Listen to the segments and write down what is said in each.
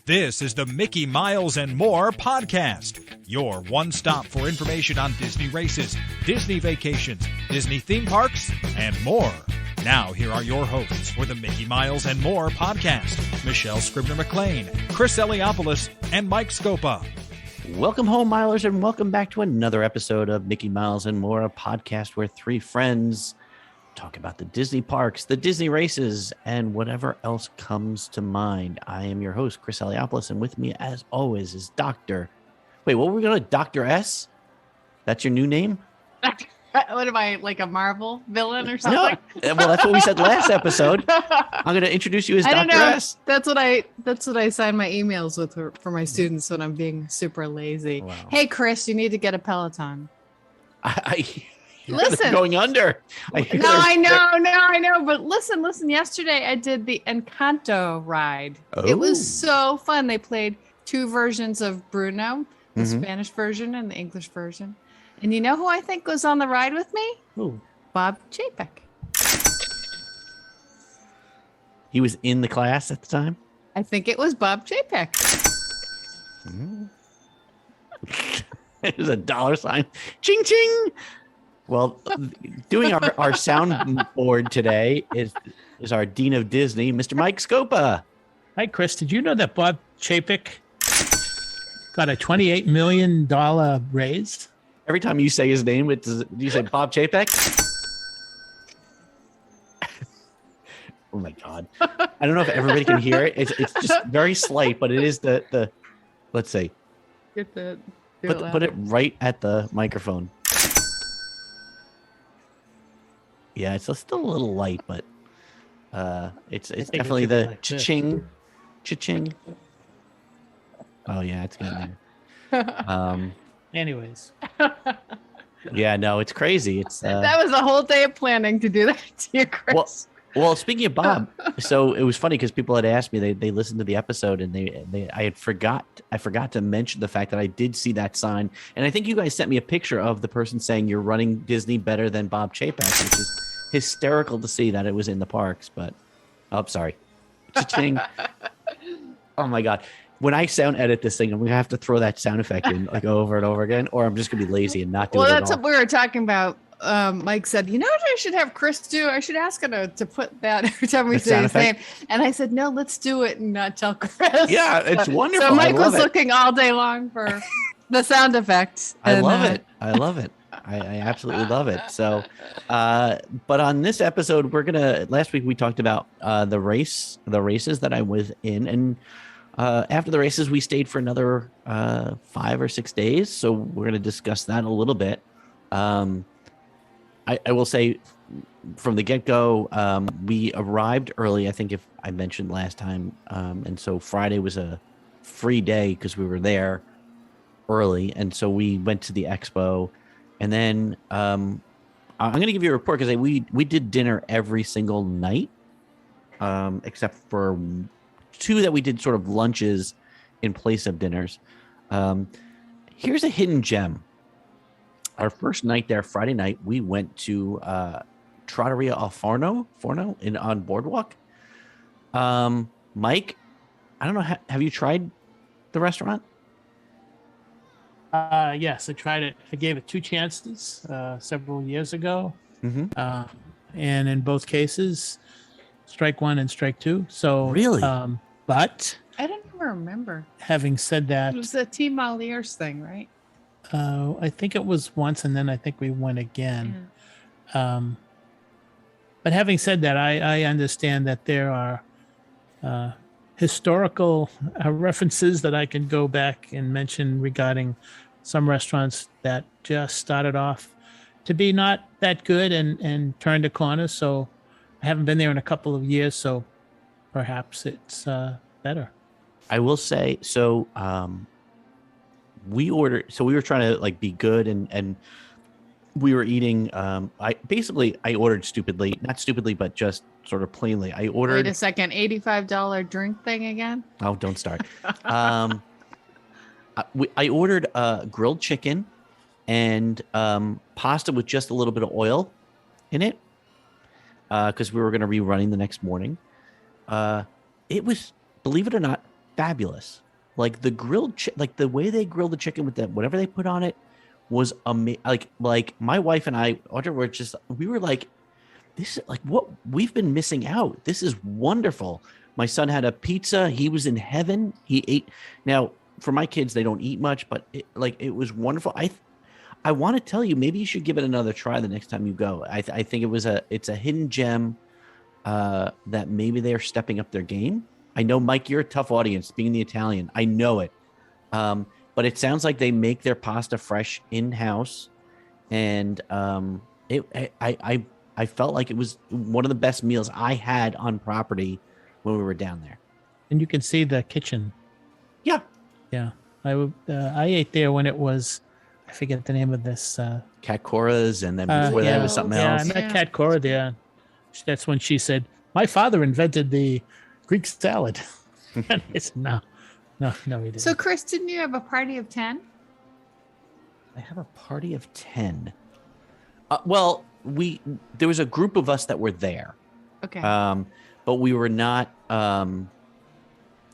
This is the Mickey Miles and More podcast, your one-stop for information on Disney races, Disney vacations, Disney theme parks, and more. Now, here are your hosts for the Mickey Miles and More podcast, Michelle Scribner-McLean, Chris Eliopoulos, and Mike Scopa. Welcome home, Milers, and welcome back to another episode of Mickey Miles and More, a podcast where three friends talk about the Disney parks, the Disney races, and whatever else comes to mind. I am your host, Chris Eliopoulos, and with me, as always, is Dr. Wait, what were we going to? Dr. S? That's your new name? What am I, like a Marvel villain or something? No, well, that's what we said last episode. I'm going to introduce you as Dr. S. That's what I sign my emails with for my students when I'm being super lazy. Wow. Hey, Chris, you need to get a Peloton. Listen, going under. I know. But listen. Yesterday I did the Encanto ride. Oh. It was so fun. They played two versions of Bruno, the Spanish version and the English version. And you know who I think was on the ride with me? Who? Bob Chapek. He was in the class at the time? I think it was Bob Chapek. There's a dollar sign. Ching, ching. Well, doing our soundboard today is our Dean of Disney, Mr. Mike Scopa. Hi, Chris. Did you know that Bob Chapek got a $28 million raise? Every time you say his name, do you say Bob Chapek? Oh, my God. I don't know if everybody can hear it. It's just very slight, but it is the let's see. Get the, put it right at the microphone. Yeah, it's still a little light, but it's definitely the cha-ching, cha-ching. Oh yeah, it's getting there. Anyways, yeah, no, it's crazy. It's that was a whole day of planning to do that to you, Chris. Well, speaking of Bob, so it was funny because people had asked me, they listened to the episode and I forgot to mention the fact that I did see that sign, and I think you guys sent me a picture of the person saying you're running Disney better than Bob Chapek, which is hysterical to see that it was in the parks. But sorry, cha-ching. Oh my God. When I sound edit this thing, I'm gonna have to throw that sound effect in like over and over again, or I'm just gonna be lazy and not do it. Well, at that's all. what we were talking about. Mike said, you know what I should have Chris do? I should ask him to put that every time we say his name. And I said, no, let's do it and not tell Chris. Yeah, it's wonderful. So Mike was looking all day long for the sound effects. I love it. I love it. I absolutely love it. So, but on this episode, last week we talked about the races that I was in. And after the races, we stayed for another 5 or 6 days. So we're going to discuss that a little bit. I will say from the get-go, we arrived early, I think if I mentioned last time. And so Friday was a free day because we were there early. And so we went to the expo. And then I'm going to give you a report because we did dinner every single night, except for 2 that we did sort of lunches in place of dinners. Here's a hidden gem. Our first night there, Friday night, we went to Trattoria al Forno on Boardwalk. Mike, I don't know, have you tried the restaurant? Yes, I tried it. I gave it 2 chances several years ago. And in both cases, strike 1 and strike 2. So really, but I don't even remember. Having said that, it was the Team Malier's thing, right? I think it was once, and then I think we went again. Yeah. But having said that, I understand that there are historical references that I can go back and mention regarding some restaurants that just started off to be not that good and turned a corner. So I haven't been there in a couple of years, so perhaps it's better. I will say, so we were trying to like be good and we were eating. I ordered not stupidly, but just sort of plainly. I ordered. Wait a second, $85 drink thing again? Oh, don't start. I ordered grilled chicken and pasta with just a little bit of oil in it because we were going to be running the next morning. It was, believe it or not, fabulous. Like the like the way they grilled the chicken with that whatever they put on it was amazing. Like my wife and I, Audrey, we were like, this is like what we've been missing out. This is wonderful. My son had a pizza. He was in heaven. He ate. Now for my kids, they don't eat much, but it was wonderful. I want to tell you, maybe you should give it another try the next time you go. I think it's a hidden gem that maybe they're stepping up their game. I know, Mike, you're a tough audience, being the Italian. I know it. But it sounds like they make their pasta fresh in-house. And I felt like it was one of the best meals I had on property when we were down there. And you can see the kitchen. Yeah. Yeah. I ate there when it was, I forget the name of this. Cat Cora's, and then before that was something else. Yeah, I met Cat Cora there. That's when she said, my father invented the Greek salad. And I said, no, he didn't. So, Chris, didn't you have a party of 10? I have a party of 10. Well, there was a group of us that were there. Okay. But we were not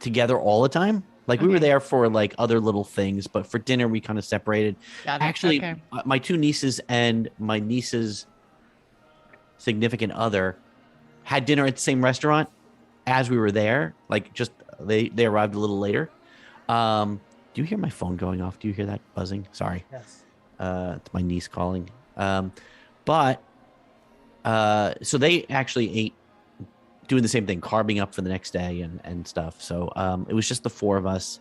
together all the time. Like we were there for like other little things, but for dinner we kind of separated. Actually, my two nieces and my niece's significant other had dinner at the same restaurant as we were there. Like just they arrived a little later. Do you hear my phone going off? Do you hear that buzzing? Sorry. Yes. It's my niece calling. But so they actually ate, doing the same thing, carving up for the next day and stuff. So it was just the four of us.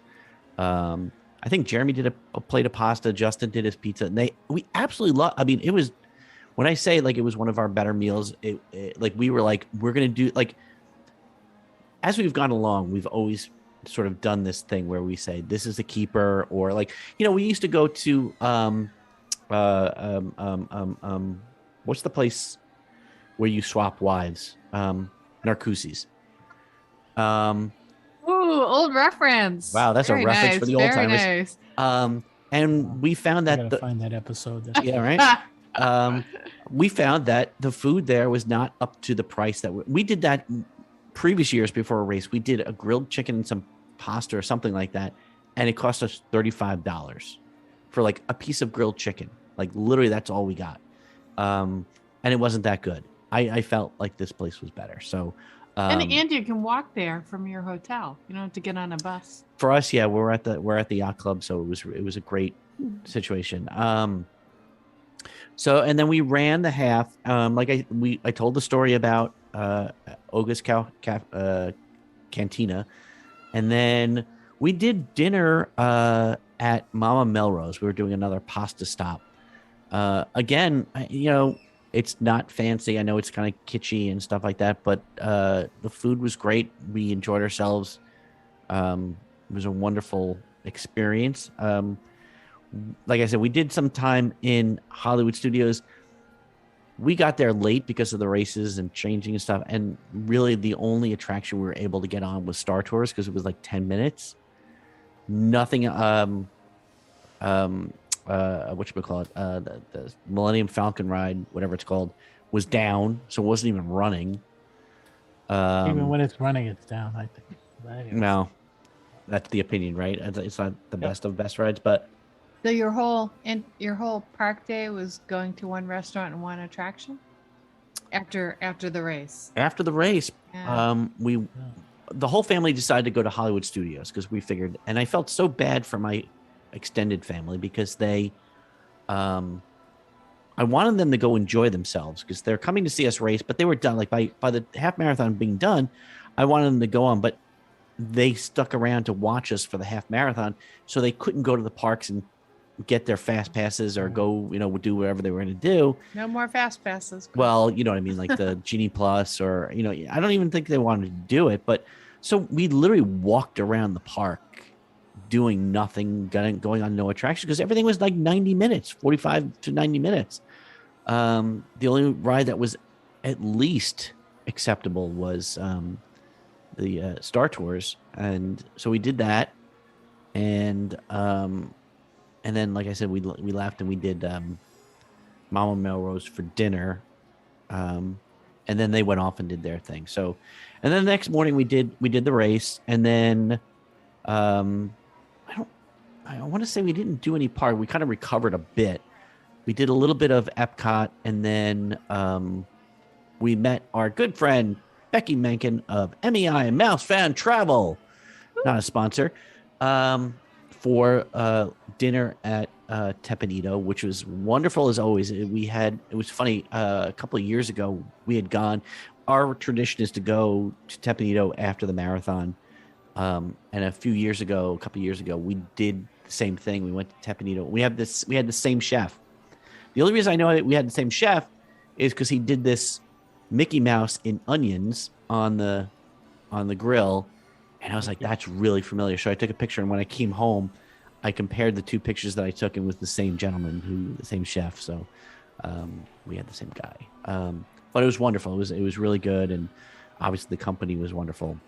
I think Jeremy did a plate of pasta. Justin did his pizza. And we absolutely love. I mean, it was, when I say like it was one of our better meals, like we were like, we're gonna do, like, as we've gone along, we've always sort of done this thing where we say this is a keeper, or like, you know, we used to go to what's the place where you swap wives? Narcoossee's. Ooh, old reference. Wow, that's very a reference nice, for the old timers. Nice. And we found that find that episode. yeah, right. We found that the food there was not up to the price that we did that previous years before a race. We did a grilled chicken and some pasta or something like that, and it cost us $35 for like a piece of grilled chicken. Like literally, that's all we got, and it wasn't that good. I felt like this place was better. So, and you can walk there from your hotel. You don't have to get on a bus. For us, yeah, we're at the yacht club, so it was a great situation. So, and then we ran the half. Like I told the story about Oga's Cantina, and then we did dinner at Mama Melrose. We were doing another pasta stop. Again, you know, it's not fancy. I know it's kind of kitschy and stuff like that, but the food was great. We enjoyed ourselves. It was a wonderful experience. Like I said, we did some time in Hollywood Studios. We got there late because of the races and changing and stuff. And really the only attraction we were able to get on was Star Tours because it was like 10 minutes. Nothing, whatchamacallit, the Millennium Falcon ride, whatever it's called, was down. So it wasn't even running. Even when it's running, it's down, I think. Anyways. No, that's the opinion, right? It's not the best of best rides, but. So your whole park day was going to one restaurant and one attraction after the race. After the race, Yeah. The whole family decided to go to Hollywood Studios because we figured, and I felt so bad for my extended family because I wanted them to go enjoy themselves because they're coming to see us race, but they were done. Like by the half marathon being done, I wanted them to go on, but they stuck around to watch us for the half marathon, so they couldn't go to the parks and get their fast passes or go, you know, do whatever they were going to do. No more fast passes. Well, you know what I mean? Like the Genie Plus or, you know, I don't even think they wanted to do it. But so we literally walked around the park doing nothing, going on no attraction because everything was like 90 minutes, 45 to 90 minutes. The only ride that was at least acceptable was the Star Tours. And so we did that. And then, like I said, we left and we did Mama Melrose for dinner, and then they went off and did their thing. So, and then the next morning we did the race, and then I want to say we didn't do any park. We kind of recovered a bit. We did a little bit of Epcot, and then we met our good friend Becky Menken of MEI and Mouse Fan Travel, not a sponsor, for dinner at Tepanito, which was wonderful as always. It was funny. A couple of years ago, we had gone. Our tradition is to go to Tepanito after the marathon. And a couple of years ago, we did the same thing. We went to Tepanito. We had the same chef. The only reason I know we had the same chef is because he did this Mickey Mouse in onions on the grill, and I was like, that's really familiar. So I took a picture, and when I came home, I compared the two pictures that I took, and with the same gentleman, the same chef. So we had the same guy. But it was wonderful. It was really good, and obviously the company was wonderful.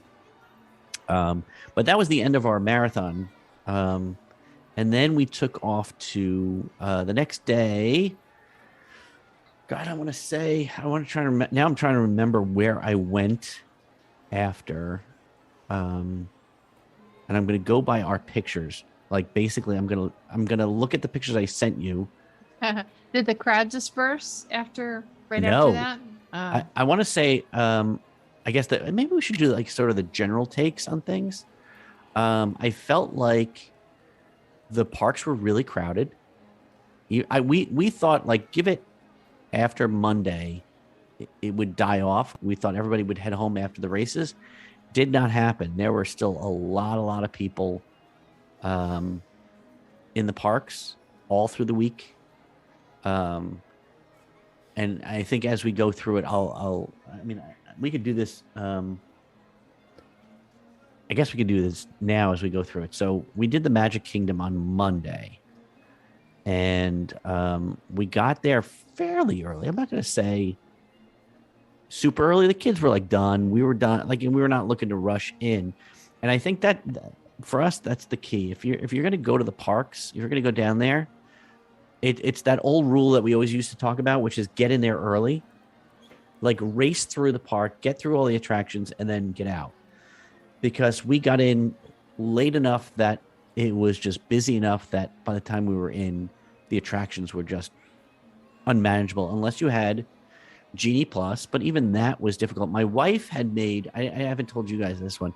But that was the end of our marathon. And then we took off to the next day. God, I'm trying to remember where I went after. And I'm going to go by our pictures. Like, basically, I'm going to look at the pictures I sent you. Did the crowd disperse after No. that? I want to say, I guess that maybe we should do like sort of the general takes on things. I felt like the parks were really crowded. We thought, like, give it after Monday, it would die off. We thought everybody would head home after the races. Did not happen. There were still a lot of people in the parks all through the week. And I think as we go through it, we could do this. I guess we could do this now as we go through it. So we did the Magic Kingdom on Monday, and we got there fairly early. I'm not going to say super early. The kids were like done. We were done. Like, and we were not looking to rush in. And I think that for us, that's the key. If you're going to go to the parks, if you're going to go down there, it's that old rule that we always used to talk about, which is get in there early, like race through the park, get through all the attractions, and then get out. Because we got in late enough that it was just busy enough that by the time we were in, the attractions were just unmanageable unless you had Genie Plus. But even that was difficult. My wife had made, I haven't told you guys this one.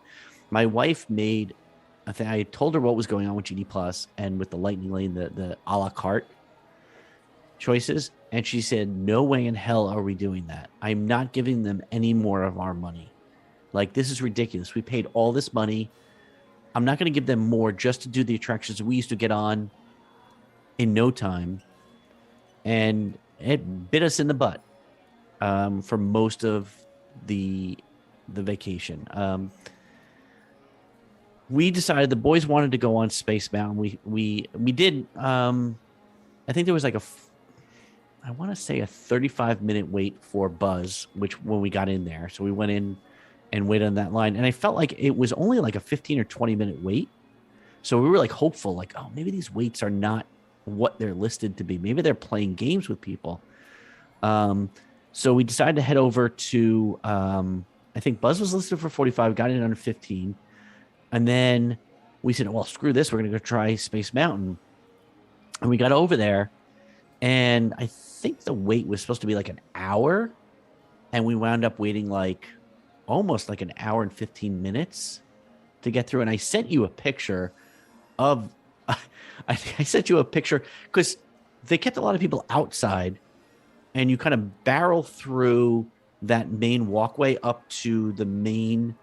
My wife made, I told her what was going on with Genie Plus and with the Lightning Lane, the a la carte choices. And she said, no way in hell are we doing that. I'm not giving them any more of our money. Like, this is ridiculous. We paid all this money. I'm not going to give them more just to do the attractions we used to get on in no time. And it bit us in the butt for most of the vacation. We decided the boys wanted to go on Space Mountain. We did. I think there was like I want to say a 35-minute wait for Buzz, which when we got in there. So we went in and waited on that line. And I felt like it was only like a 15 or 20-minute wait. So we were like hopeful, like, oh, maybe these waits are not what they're listed to be. Maybe they're playing games with people. So we decided to head over to, I think Buzz was listed for 45, got in under 15. And then we said, well, screw this. We're going to go try Space Mountain. And we got over there. And I think the wait was supposed to be like an hour. And we wound up waiting like almost like an hour and 15 minutes to get through. And I sent you a picture of, I sent you a picture because they kept a lot of people outside, and you kind of barrel through that main walkway up to the main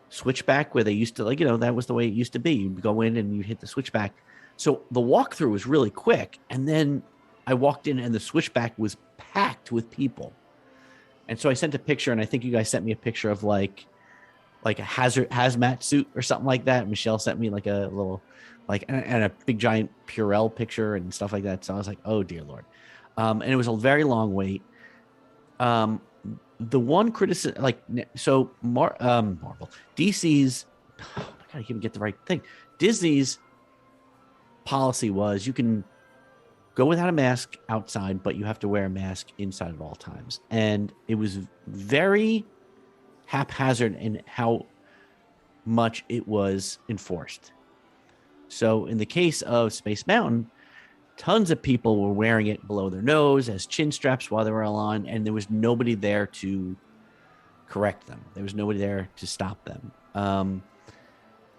switchback where they used to, like, you know, that was the way it used to be. You'd go in and you'd hit the switchback. So the walkthrough was really quick. And then I walked in and the switchback was packed with people. And so I sent a picture, and I think you guys sent me a picture of like a hazmat suit or something like that. Michelle sent me like a little, like, and a big giant Purell picture and stuff like that. So I was like, oh dear Lord. And it was a very long wait. The one criticism, like, so Marvel, DC's, I gotta even get the right thing. Disney's policy was you can go without a mask outside, but you have to wear a mask inside at all times. And it was very haphazard in how much it was enforced. So in the case of Space Mountain, tons of people were wearing it below their nose as chin straps while they were on, and there was nobody there to correct them. There was nobody there to stop them.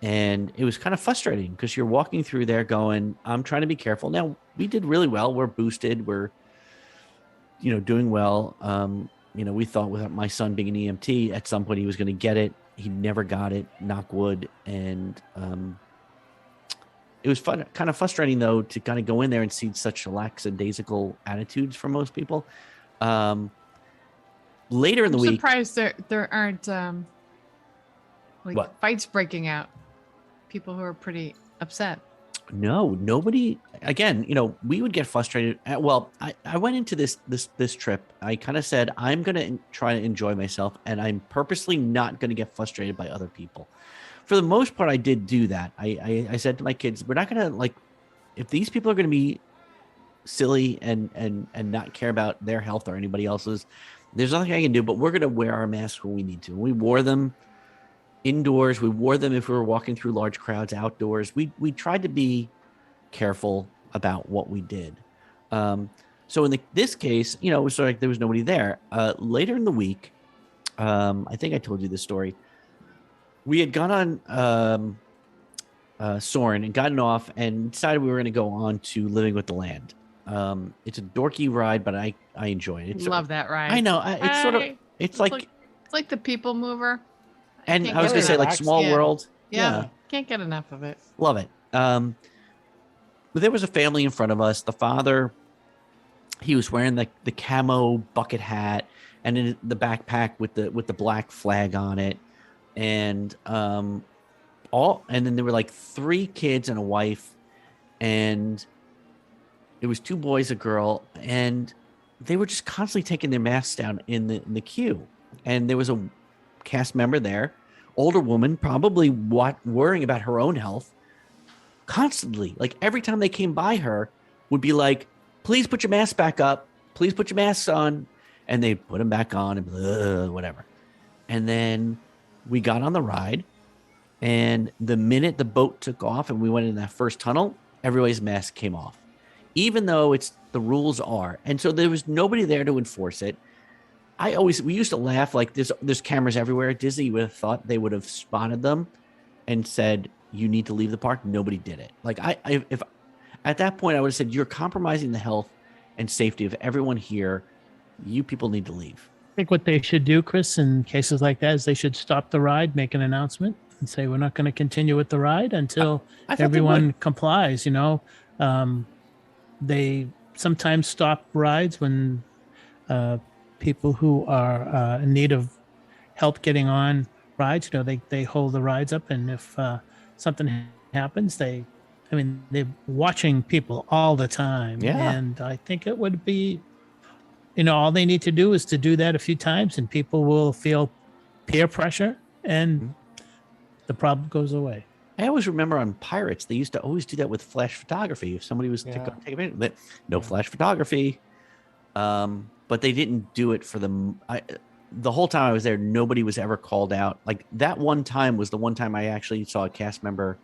And it was kind of frustrating because you're walking through there going, I'm trying to be careful. Now, we did really well. We're boosted. We're, doing well. We thought with my son being an EMT, at some point he was going to get it. He never got it, knock wood. And it was kind of frustrating, though, to kind of go in there and see such lackadaisical attitudes from most people. Later in the week. I'm surprised there aren't fights breaking out. People who are pretty upset. No, nobody. Again, we would get frustrated. Well, I went into this trip. I kind of said, I'm going to try to enjoy myself, and I'm purposely not going to get frustrated by other people. For the most part, I did do that. I said to my kids, we're not going to, if these people are going to be silly and not care about their health or anybody else's, there's nothing I can do, but we're going to wear our masks when we need to. We wore them indoors. We wore them if we were walking through large crowds outdoors. We tried to be careful about what we did. So in this case, it was sort of like there was nobody there. Later in the week, I think I told you this story. We had gone on Soarin' and gotten off and decided we were going to go on to Living with the Land. It's a dorky ride, but I enjoy it. Love that ride. I know. It's like the People Mover. And I was going to say Small World. Yeah. Can't get enough of it. Love it. But there was a family in front of us. The father, he was wearing the camo bucket hat and in the backpack with the black flag on it. And and then there were 3 kids and a wife, and it was 2 boys, a girl, and they were just constantly taking their masks down in the queue. And there was a cast member there, older woman, probably worrying about her own health, constantly. Every time they came by her, would be like, please put your mask back up. Please put your masks on. And they put them back on and whatever. And then we got on the ride. And the minute the boat took off and we went in that first tunnel, everybody's mask came off, even though the rules are. And so there was nobody there to enforce it. We used to laugh, there's cameras everywhere at Disney. You would have thought they would have spotted them and said, you need to leave the park. Nobody did it. If at that point I would have said, you're compromising the health and safety of everyone here. You people need to leave. I think what they should do, Chris, in cases like that is they should stop the ride, make an announcement and say, we're not going to continue with the ride until everyone complies. They sometimes stop rides when people who are in need of help getting on rides, they hold the rides up, and if something happens, they're watching people all the time. Yeah. And I think it would be, all they need to do is to do that a few times, and people will feel peer pressure, and the problem goes away. I always remember on Pirates, they used to always do that with flash photography. If somebody was to take a minute, no flash photography. But they didn't do it for them. The whole time I was there, nobody was ever called out. That one time was the one time I actually saw a cast member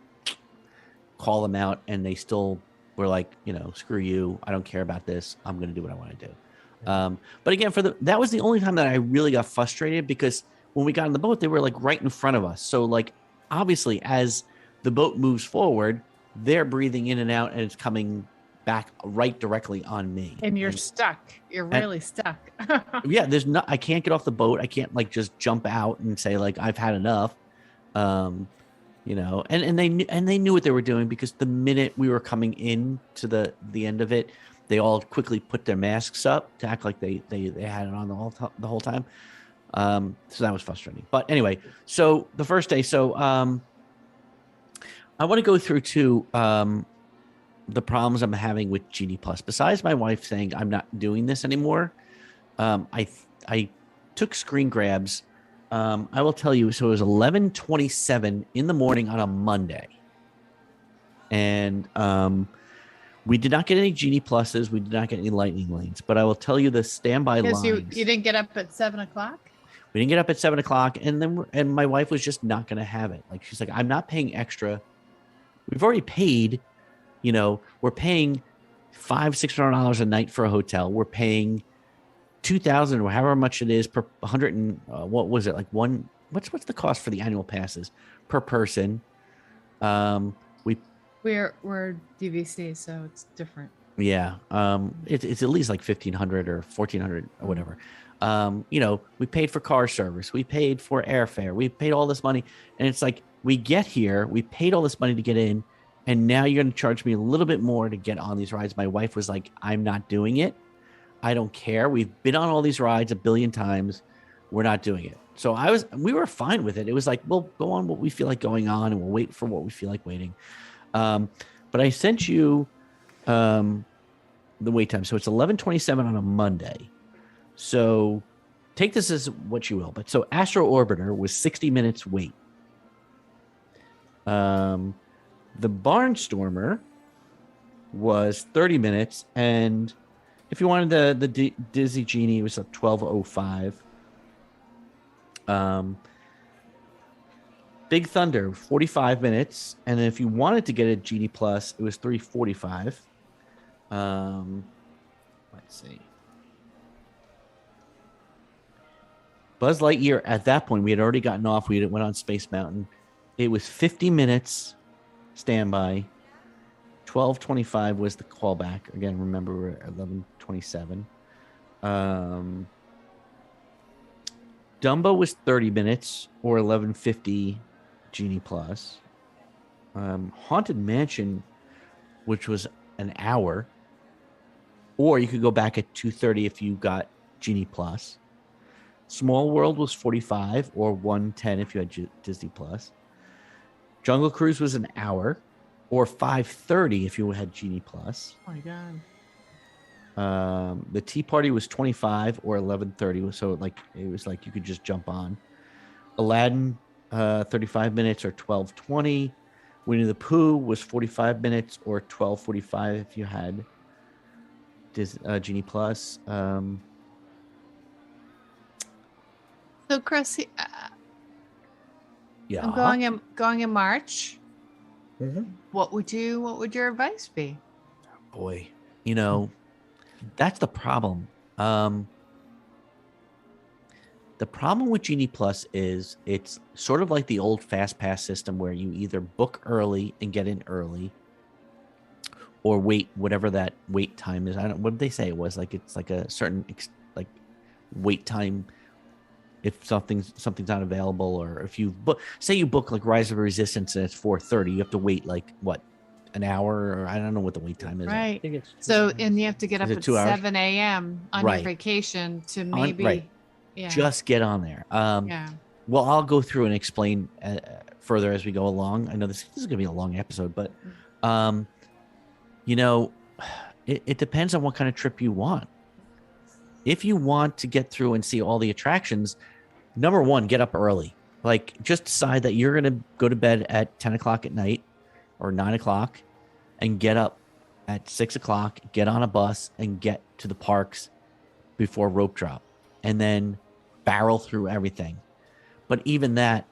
call them out, and they still were like, screw you. I don't care about this. I'm going to do what I want to do. But again, that was the only time that I really got frustrated, because when we got on the boat, they were right in front of us. So obviously as the boat moves forward, they're breathing in and out, and it's coming back right directly on me. And you're stuck. You're really stuck. Yeah, I can't get off the boat. I can't just jump out and say I've had enough. And they knew what they were doing, because the minute we were coming in to the end of it, they all quickly put their masks up to act like they had it on the whole time. So that was frustrating. But anyway, so the first day, I want to go through too the problems I'm having with Genie Plus. Besides my wife saying I'm not doing this anymore, I took screen grabs. I will tell you, so it was 11:27 in the morning on a Monday. And we did not get any Genie Pluses. We did not get any Lightning Lanes. But I will tell you the standby lines. You didn't get up at 7 o'clock? We didn't get up at 7 o'clock, and my wife was just not going to have it. Like, she's like, I'm not paying extra. We've already paid, we're paying $500-$600 a night for a hotel. We're paying $2,000 or however much it is per 100 and what was it, like one? What's the cost for the annual passes per person? We're DVC, so it's different. Yeah, it's at least like 1,500 or 1,400 or whatever. We paid for car service, we paid for airfare, we paid all this money, and it's like, we get here, we paid all this money to get in, and now you're going to charge me a little bit more to get on these rides. My wife was like, I'm not doing it. I don't care. We've been on all these rides a billion times. We're not doing it. So we were fine with it. It was like, we'll go on what we feel like going on, and we'll wait for what we feel like waiting. But I sent you the wait time. So it's 11:27 on a Monday. So take this as what you will. But so Astro Orbiter was 60 minutes wait. The Barnstormer was 30 minutes. And if you wanted the Disney Genie, it was at 12:05. Big Thunder, 45 minutes. And then if you wanted to get a Genie Plus, it was 3:45. Let's see. Buzz Lightyear, at that point, we had already gotten off. We went on Space Mountain. It was 50 minutes standby. 12:25 was the callback. Again, remember, we're at 11:27. Dumbo was 30 minutes or 11:50 Genie Plus. Haunted Mansion, which was an hour, or you could go back at 2:30 if you got Genie Plus. Small World was 45 or 110 if you had Disney Plus. Jungle Cruise was an hour or 5:30 if you had Genie Plus. Oh my God. The Tea Party was 25 or 11:30, so it was like you could just jump on. Aladdin, 35 minutes or 12:20. Winnie the Pooh was 45 minutes or 12:45 if you had Genie Plus. So Chris, Yeah, I'm going in March. Mm-hmm. What would your advice be? Boy, that's the problem. The problem with Genie Plus is it's sort of like the old Fast Pass system where you either book early and get in early, or wait whatever that wait time is. I don't. What did they say it was? Like it's like a certain wait time if something's not available, or if you book like Rise of Resistance and it's 4:30, you have to wait like what, an hour, or I don't know what the wait time is. Right. I think it's so, and you have to get up at 7 a.m. on your Right. vacation to maybe right. Yeah. Just get on there. Yeah. Well, I'll go through and explain further as we go along. I know this is going to be a long episode, but it depends on what kind of trip you want. If you want to get through and see all the attractions, number one, get up early. Like, just decide that you're going to go to bed at 10 o'clock at night or 9 o'clock and get up at 6 o'clock, get on a bus and get to the parks before rope drop, and then barrel through everything. But even that,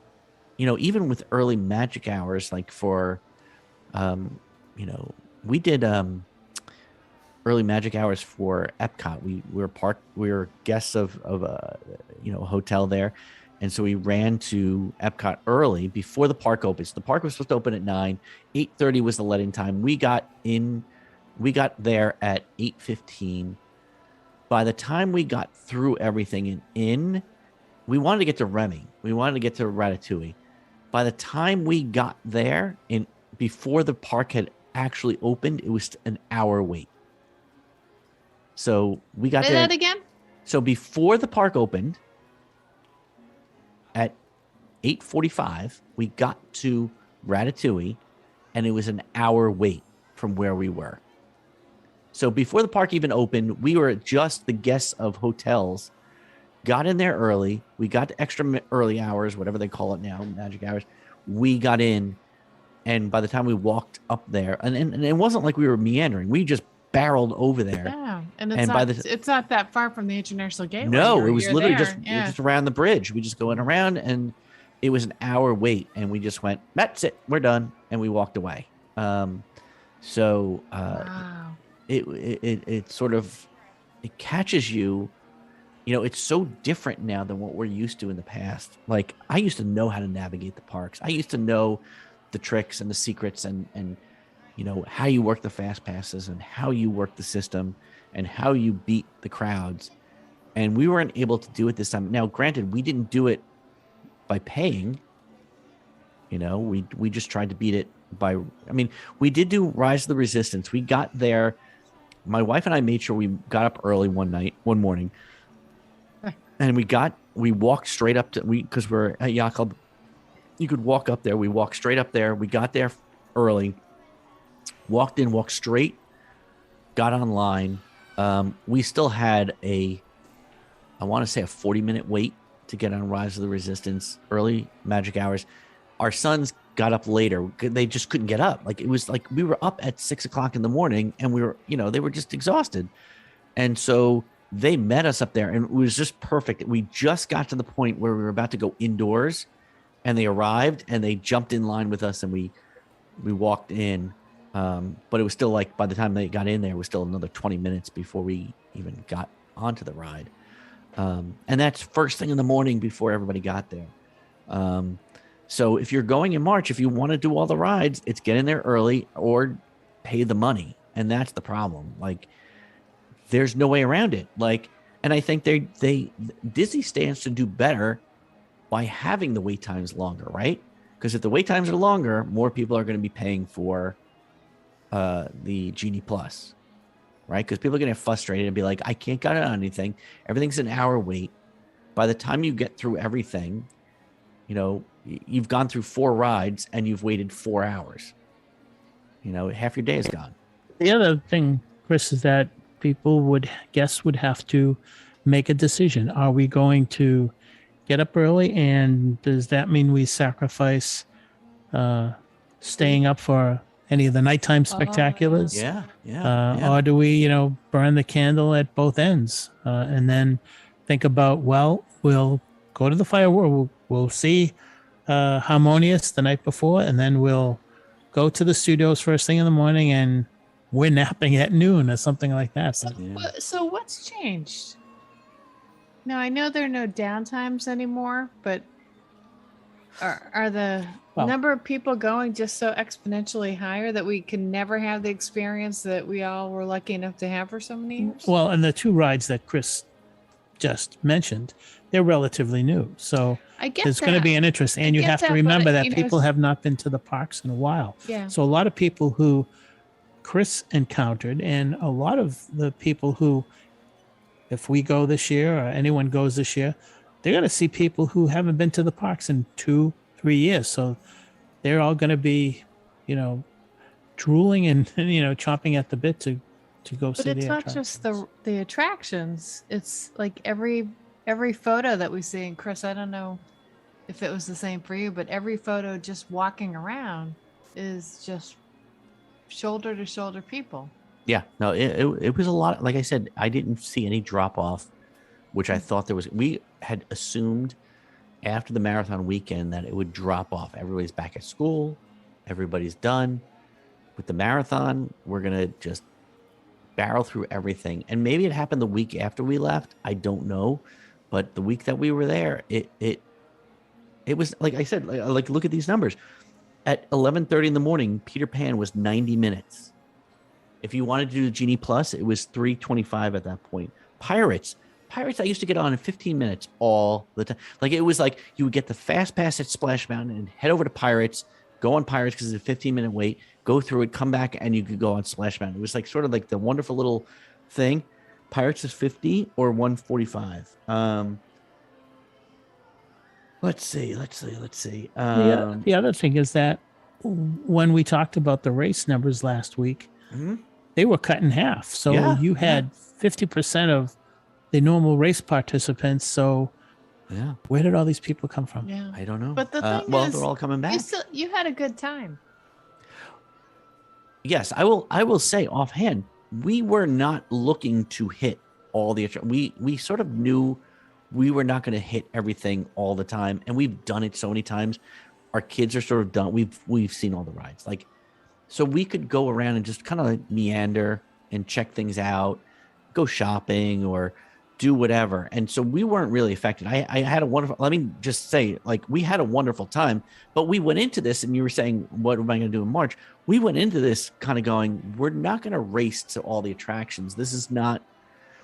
even with early magic hours, like for, we did early magic hours for Epcot. We were guests of a hotel there, and so we ran to Epcot early before the park opens. The park was supposed to open at 9. 8:30 was the let-in time. We got there at 8:15. By the time we got through everything and in, we wanted to get to Remy. We wanted to get to Ratatouille. By the time we got there, and before the park had actually opened, it was an hour wait. So we got Say there. that again? So before the park opened, at 8:45, we got to Ratatouille, and it was an hour wait from where we were. So before the park even opened, we were just the guests of hotels, got in there early. We got the extra early hours, whatever they call it now, magic hours. We got in, and by the time we walked up there, and it wasn't like we were meandering. We just barreled over there. Yeah. Yeah, and And by it's not that far from the International Gateway. No, it was literally there. just around the bridge. We just going around, and it was an hour wait, and we just went, that's it, we're done, and we walked away. Wow. It sort of, it catches you. You know, it's so different now than what we're used to in the past. Like, I used to know how to navigate the parks. I used to know the tricks and the secrets and you know, how you work the fast passes and how you work the system and how you beat the crowds. And we weren't able to do it this time. Now, granted, we didn't do it by paying. You know, we just tried to beat it by, I mean, we did do Rise of the Resistance. We got there. My wife and I made sure we got up early one morning. And we walked straight up to, because we're at Yacht Club. You could walk up there. We walked straight up there. We got there early, walked in, walked straight, got online. We still had I want to say a 40-minute wait to get on Rise of the Resistance, early magic hours. Our sons got up later. They just couldn't get up. Like, it was like we were up at 6 o'clock in the morning, and we were, you know, they were just exhausted. And so they met us up there, and it was just perfect. We just got to the point where we were about to go indoors, and they arrived, and they jumped in line with us, and we walked in. But it was still like, by the time they got in there, it was still another 20 minutes before we even got onto the ride. And that's first thing in the morning before everybody got there. So if you're going in March, if you want to do all the rides, it's get in there early or pay the money. And that's the problem. Like, there's no way around it. Like, and I think Disney stands to do better by having the wait times longer, right? Because if the wait times are longer, more people are going to be paying for the Genie Plus, right? Because people are going to get frustrated and be like, I can't get on anything. Everything's an hour wait. By the time you get through everything, you know, you've gone through 4 rides and you've waited 4 hours. You know, half your day is gone. The other thing, Chris, is that people would have to make a decision. Are we going to get up early, and does that mean we sacrifice staying up for any of the nighttime spectaculars? Yeah. Or do we, you know, burn the candle at both ends and then think about, well, we'll go to the fireworks, we'll see Harmonious the night before, and then we'll go to the studios first thing in the morning, and we're napping at noon or something like that. So what's changed? Now, I know there are no downtimes anymore, but are the number of people going just so exponentially higher that we can never have the experience that we all were lucky enough to have for so many years? Well, and the 2 rides that Chris just mentioned, they're relatively new. So there's going to be an interest. And you have to remember that people have not been to the parks in a while. Yeah. So a lot of people who Chris encountered, and a lot of the people who, if we go this year or anyone goes this year, they're going to see people who haven't been to the parks in 2-3 years. So they're all going to be, you know, drooling and, you know, chomping at the bit to go see the attractions. But it's not just the attractions. It's like every photo that we see. And Chris, I don't know if it was the same for you, but every photo just walking around is just shoulder to shoulder people. Yeah, no, it was a lot. Like I said, I didn't see any drop off, which I thought there was. We had assumed after the marathon weekend that it would drop off. Everybody's back at school. Everybody's done with the marathon. We're going to just barrel through everything. And maybe it happened the week after we left. I don't know. But the week that we were there, it was, like I said, like look at these numbers. At 11:30 in the morning, Peter Pan was 90 minutes. If you wanted to do the Genie Plus, it was 3:25 at that point. Pirates, I used to get on in 15 minutes all the time. Like, it was like you would get the fast pass at Splash Mountain and head over to Pirates, go on Pirates because it's a 15-minute wait, go through it, come back, and you could go on Splash Mountain. It was like sort of like the wonderful little thing. Pirates is 50 or 145. Let's see. The other thing is that when we talked about the race numbers last week, they were cut in half. So you had 50% of the normal race participants. So where did all these people come from? Yeah. I don't know. But the thing is, they're all coming back. You had a good time. Yes, I will say offhand, we were not looking to hit all the we sort of knew we were not going to hit everything all the time, and we've done it so many times. Our kids are sort of done. We've seen all the rides, like, so we could go around and just kind of meander and check things out, go shopping or do whatever. And so we weren't really affected. I had a wonderful, let me just say, like, we had a wonderful time, but we went into this, and you were saying, what am I going to do in March? We went into this kind of going, we're not going to race to all the attractions. This is not,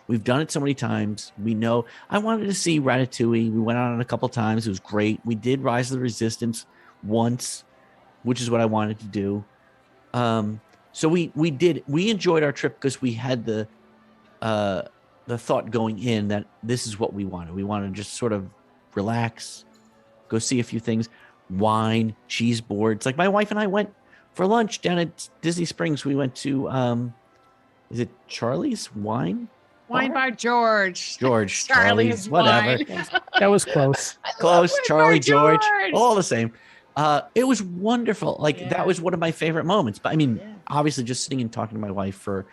we've done it so many times. We know. I wanted to see Ratatouille. We went on it a couple times. It was great. We did Rise of the Resistance once, which is what I wanted to do. So we enjoyed our trip because we had the thought going in that this is what we wanted. We wanted to just sort of relax, go see a few things, wine, cheese boards. Like, my wife and I went for lunch down at Disney Springs. We went to, is it Charlie's Wine Bar George. Charlie's, whatever. That was close. Close, Charlie, George, all the same. It was wonderful. Like, that was one of my favorite moments. But I mean, obviously, just sitting and talking to my wife for,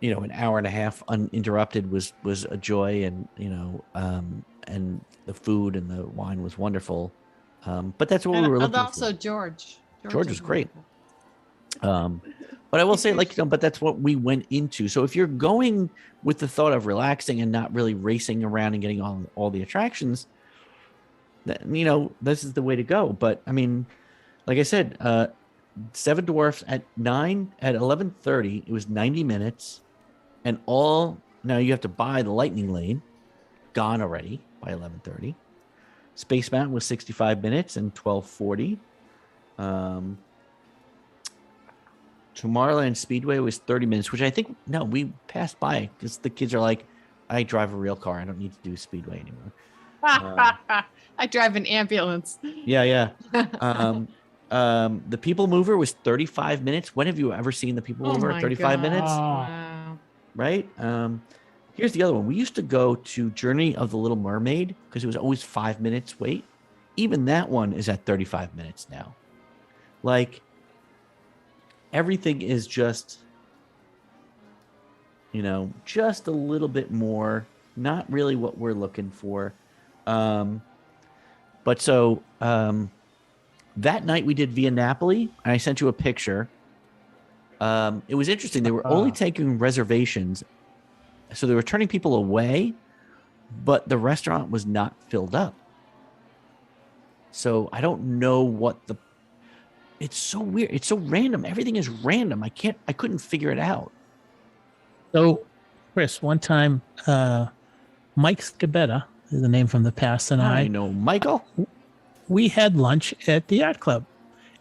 an hour and a half uninterrupted was a joy, and and the food and the wine was wonderful. But that's what we were looking for. Also, George was great. But I will say, like, but that's what we went into. So if you're going with the thought of relaxing and not really racing around and getting all the attractions, then, this is the way to go. But I mean, like I said, Seven Dwarfs at 11:30, it was 90 minutes, and now you have to buy the Lightning Lane, gone already by 11:30. Space Mountain was 65 minutes and 12:40. Tomorrowland Speedway was 30 minutes, which I think, no, we passed by because the kids are like, I drive a real car. I don't need to do Speedway anymore. I drive an ambulance. Yeah. The People Mover was 35 minutes. When have you ever seen the People Mover at 35 minutes? Wow. Right? Here's the other one. We used to go to Journey of the Little Mermaid because it was always 5 minutes wait. Even that one is at 35 minutes now. Like, everything is just, just a little bit more, not really what we're looking for. But so that night we did Via Napoli, and I sent you a picture. It was interesting. They were only taking reservations, so they were turning people away, but the restaurant was not filled up. So I don't know it's so weird. It's so random. Everything is random. I couldn't figure it out. So, Chris, one time, Mike Scabetta is the name from the past, and I know Michael. We had lunch at the Yacht Club.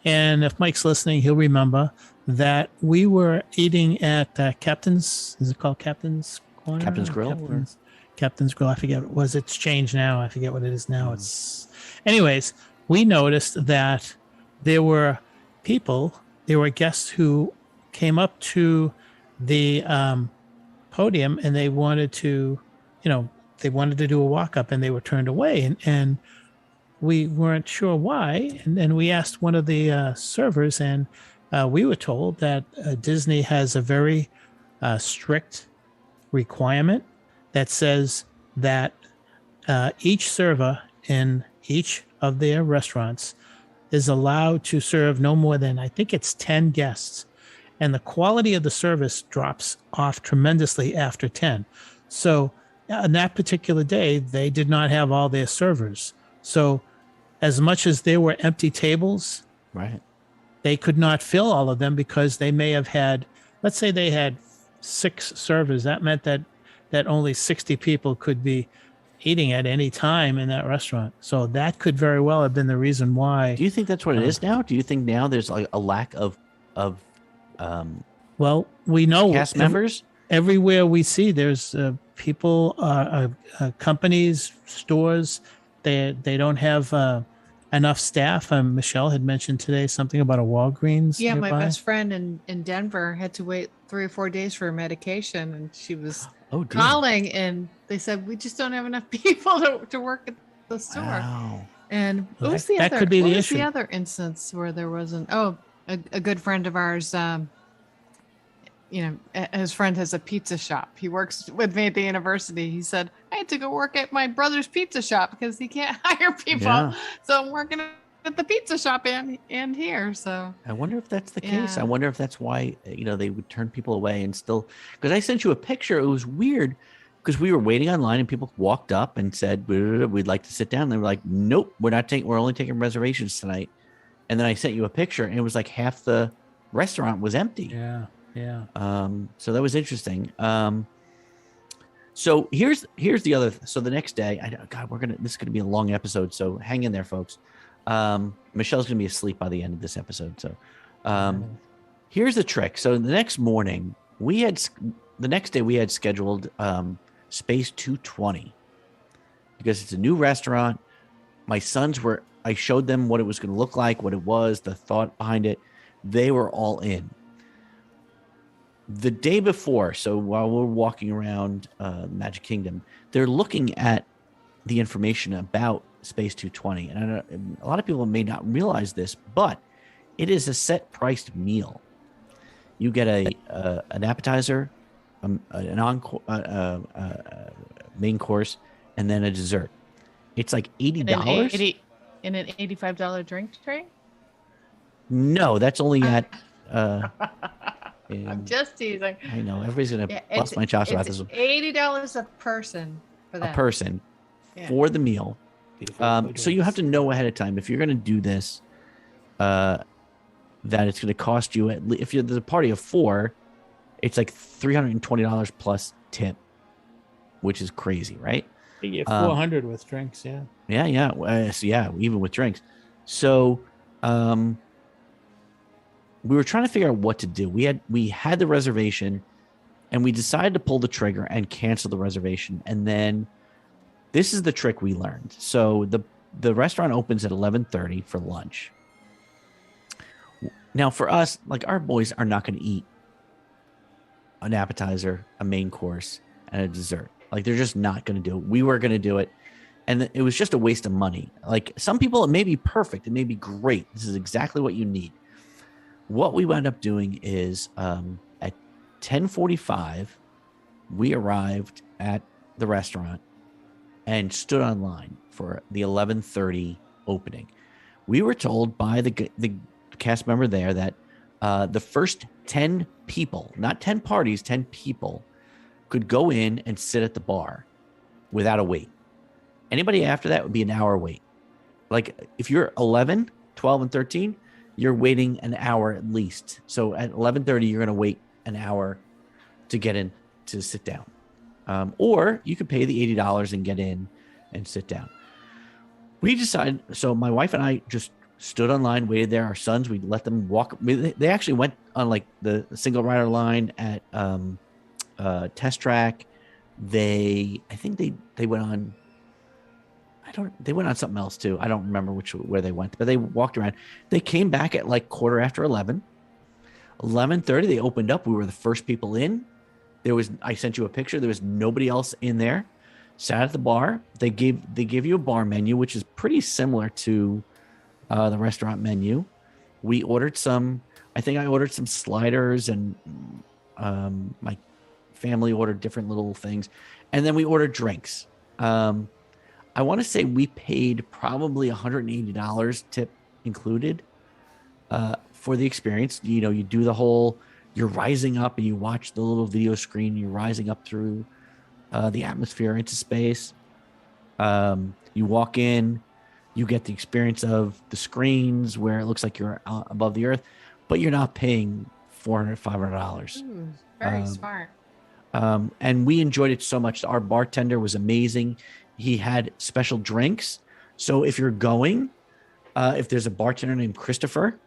And if Mike's listening, he'll remember that we were eating at Captain's, is it called Captain's Corner? Captain's Grill? Captain's Grill. I forget what it was. It's changed now. I forget what it is now. Anyways, we noticed that there were guests who came up to the podium, and they wanted to, do a walk up, and they were turned away. And we weren't sure why. And then we asked one of the servers, and we were told that Disney has a very strict requirement that says that each server in each of their restaurants is allowed to serve no more than, I think it's 10 guests. And the quality of the service drops off tremendously after 10. So on that particular day, they did not have all their servers. So as much as there were empty tables, right, they could not fill all of them because they may have had, let's say they had 6 servers. That meant that only 60 people could be eating at any time in that restaurant. So that could very well have been the reason why. Do you think that's what it is now? Do you think now there's like a lack of well, we know cast members everywhere we see there's people, companies, stores, they don't have enough staff. Michelle had mentioned today something about a Walgreens. Yeah, nearby. My best friend in Denver had to wait 3 or 4 days for her medication, and she was calling, and they said, we just don't have enough people to work at the store. Wow. And Well, what was that could be the issue. the other instance where there wasn't? A good friend of ours his friend has a pizza shop. He works with me at the university. He said, I had to go work at my brother's pizza shop because he can't hire people. Yeah. So I'm working at the pizza shop and here. So I wonder if that's the case. I wonder if that's why, they would turn people away and still, because I sent you a picture. It was weird because we were waiting online and people walked up and said, we'd like to sit down. They were like, nope, we're only taking reservations tonight. And then I sent you a picture and it was like half the restaurant was empty. Yeah. So that was interesting. So here's the other. So the next day, this is gonna be a long episode. So hang in there, folks. Michelle's gonna be asleep by the end of this episode. So, here's the trick. So the next morning, we had scheduled Space 220 because it's a new restaurant. My sons I showed them what it was going to look like, what it was, the thought behind it. They were all in. The day before, so while we're walking around Magic Kingdom, they're looking at the information about Space 220. And a lot of people may not realize this, but it is a set-priced meal. You get an appetizer, main course, and then a dessert. It's like $80. In an $85 drink tray? No, that's only at... I'm just teasing. I know everybody's gonna bust my chops about this. $80 a person for that. For the meal. So you have to know ahead of time if you're gonna do this. That it's gonna cost you if there's a party of 4, it's like $320 plus tip, which is crazy, right? You get 400 with drinks, yeah. Yeah, even with drinks. So, we were trying to figure out what to do. We had the reservation, and we decided to pull the trigger and cancel the reservation. And then, this is the trick we learned. So the restaurant opens at 11:30 for lunch. Now, for us, like our boys are not going to eat an appetizer, a main course, and a dessert. Like they're just not going to do it. We were going to do it. And it was just a waste of money. Like some people, it may be perfect. It may be great. This is exactly what you need. What we wound up doing is at 10:45, we arrived at the restaurant and stood online for the 11:30 opening. We were told by the cast member there that the first 10 people, not 10 parties, 10 people could go in and sit at the bar without a wait. Anybody after that would be an hour wait. Like if you're 11, 12, and 13, you're waiting an hour at least. So at 11:30, you're going to wait an hour to get in to sit down. Or you could pay the $80 and get in and sit down. We decided, so my wife and I just stood online, waited there. Our sons, we let them walk. They actually went on like the single rider line at Test Track. I think they went on, they went on something else too. I don't remember where they went, but they walked around. They came back at like 11:15. 11:30, they opened up. We were the first people in. I sent you a picture. There was nobody else in there. Sat at the bar. They give you a bar menu, which is pretty similar to the restaurant menu. We ordered I think I ordered some sliders, and my family ordered different little things. And then we ordered drinks. I want to say we paid probably $180 tip included for the experience. You do the whole, you're rising up and you watch the little video screen. You're rising up through the atmosphere into space. You walk in, you get the experience of the screens where it looks like you're above the earth, but you're not paying $400, $500. Very smart. And we enjoyed it so much. Our bartender was amazing. He had special drinks. So if you're going, if there's a bartender named Christopher,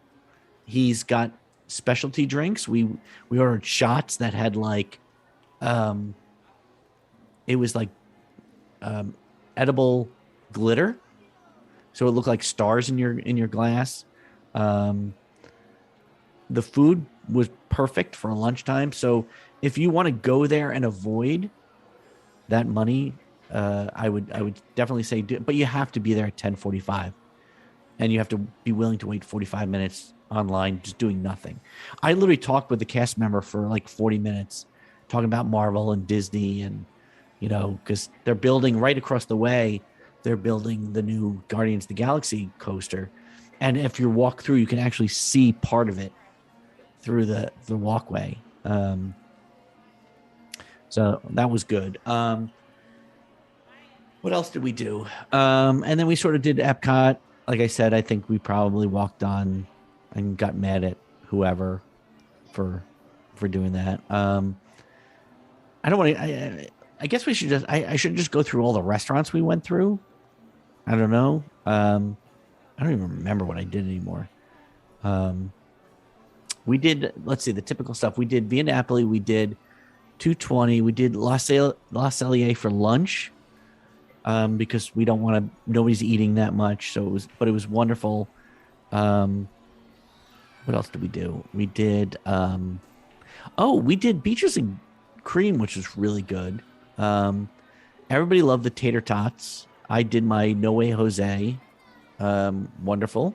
he's got specialty drinks. We ordered shots that had like, it was like edible glitter, so it looked like stars in your glass. The food was perfect for lunchtime. So if you want to go there and avoid that money, I would definitely say do it, but you have to be there at 10:45. and you have to be willing to wait 45 minutes online just doing nothing. I literally talked with the cast member for like 40 minutes talking about Marvel and Disney, and because they're building right across the way, they're building the new Guardians of the Galaxy coaster, and if you walk through, you can actually see part of it through the walkway. So that was good. What else did we do? And then we sort of did Epcot. Like I said, I think we probably walked on and got mad at whoever for doing that. I don't want to. I guess we should just. I should just go through all the restaurants we went through. I don't know. I don't even remember what I did anymore. We did. Let's see the typical stuff. We did Via Napoli. We did 220. We did La Cellier for lunch. Because we don't want to. Nobody's eating that much, so it was wonderful. What else did we do? We did. We did Beaches and Cream, which was really good. Everybody loved the tater tots. I did my No Way Jose. Wonderful.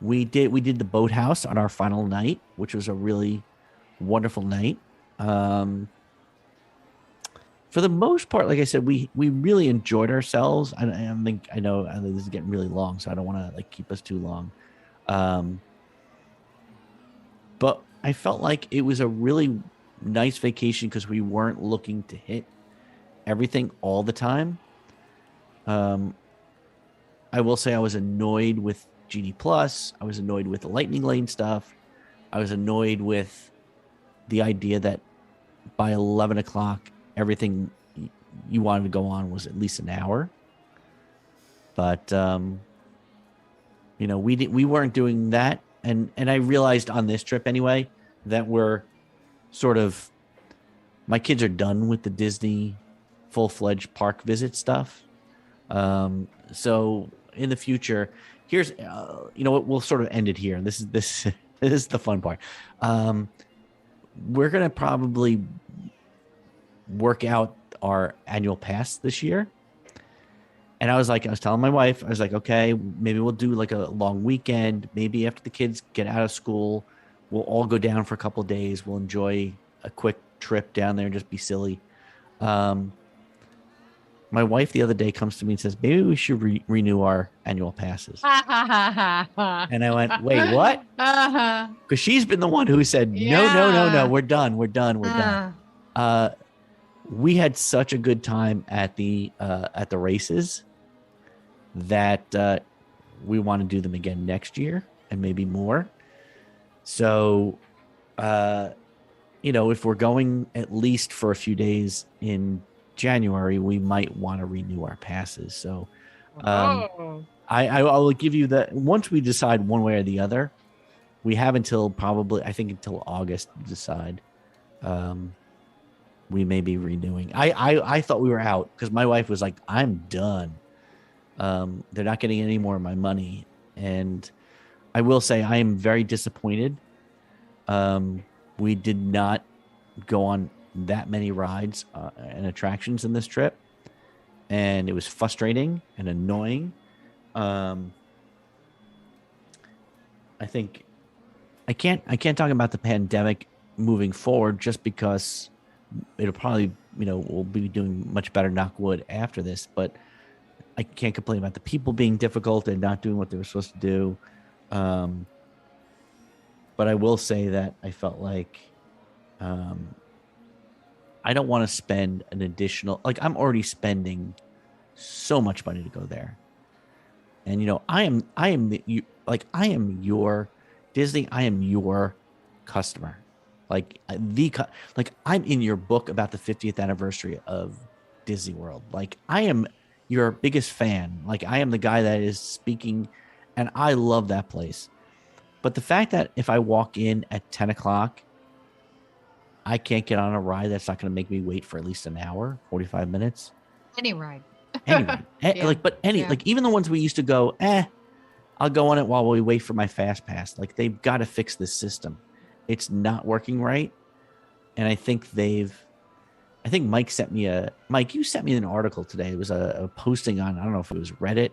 We did the Boathouse on our final night, which was a really wonderful night. For the most part, like I said, we really enjoyed ourselves. I know this is getting really long, so I don't want to keep us too long. But I felt like it was a really nice vacation because we weren't looking to hit everything all the time. I will say I was annoyed with GD Plus. I was annoyed with the Lightning Lane stuff. I was annoyed with the idea that by 11 o'clock, everything you wanted to go on was at least an hour. But, we weren't doing that. And I realized on this trip anyway, that we're sort of, my kids are done with the Disney full-fledged park visit stuff. So in the future, here's, we'll sort of end it here. This is the fun part. We're going to probably work out our annual pass this year. And I was telling my wife, I was like, okay, maybe we'll do like a long weekend. Maybe after the kids get out of school, we'll all go down for a couple of days. We'll enjoy a quick trip down there and just be silly. My wife the other day comes to me and says, maybe we should renew our annual passes. And I went, wait, what? Because she's been the one who said, no, we're done. We had such a good time at the races that we want to do them again next year and maybe more. So, if we're going at least for a few days in January, we might want to renew our passes. So, I will give you once we decide one way or the other. We have until August to decide. We may be renewing. I thought we were out because my wife was like, I'm done. They're not getting any more of my money. And I will say I am very disappointed. We did not go on that many rides and attractions in this trip. And it was frustrating and annoying. I think I can't talk about the pandemic moving forward just because it'll probably, we'll be doing much better, knock wood, after this. But I can't complain about the people being difficult and not doing what they were supposed to do. But I will say that I felt like I don't want to spend an additional, I'm already spending so much money to go there. And, I am your Disney. I am your customer. I'm in your book about the 50th anniversary of Disney World. I am your biggest fan. I am the guy that is speaking, and I love that place. But the fact that if I walk in at 10 o'clock, I can't get on a ride that's not going to make me wait for at least an hour, 45 minutes. Any ride. Yeah. Even the ones we used to go, I'll go on it while we wait for my fast pass. They've got to fix this system. It's not working right. And I think Mike you sent me an article today. It was a posting on, I don't know if it was Reddit